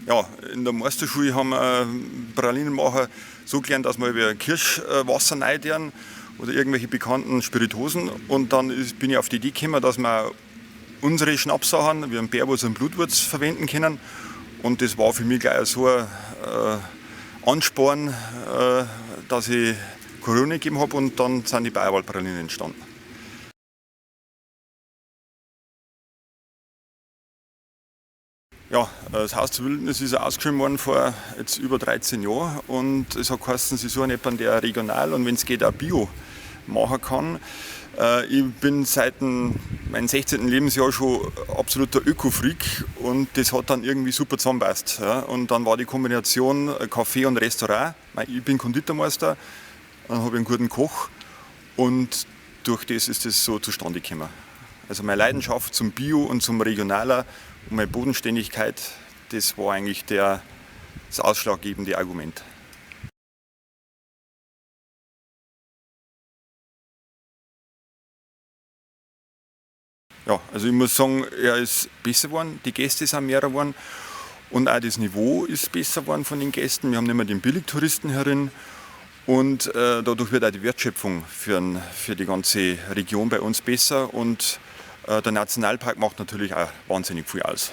Ja, in der Meisterschule haben wir Pralinenmacher so gelernt, dass wir über Kirschwasser reintun oder irgendwelche bekannten Spirituosen. Und dann bin ich auf die Idee gekommen, dass wir unsere Schnapssachen wie einen Bärwurz und Blutwurz verwenden können. Und das war für mich gleich so ein Ansporn, dass ich Corona gegeben habe, und dann sind die Bayerwaldpralinen entstanden. Ja, das Haus zur Wildnis ist ausgeschrieben worden vor jetzt über 13 Jahren, und es hat geheißen, sie suchen jemanden, der regional und wenn es geht auch Bio machen kann. Ich bin seit meinem 16. Lebensjahr schon absoluter Öko-Freak, und das hat dann irgendwie super zusammenpasst. Ja. Und dann war die Kombination Café und Restaurant. Ich bin Konditormeister, dann habe ich einen guten Koch, und durch das ist das so zustande gekommen. Also meine Leidenschaft zum Bio und zum Regionaler und meine Bodenständigkeit, das war eigentlich das ausschlaggebende Argument. Ja, also ich muss sagen, er ist besser geworden, die Gäste sind mehr geworden, und auch das Niveau ist besser geworden von den Gästen. Wir haben nicht mehr den Billigtouristen herin, und dadurch wird auch die Wertschöpfung für die ganze Region bei uns besser, und der Nationalpark macht natürlich auch wahnsinnig viel aus.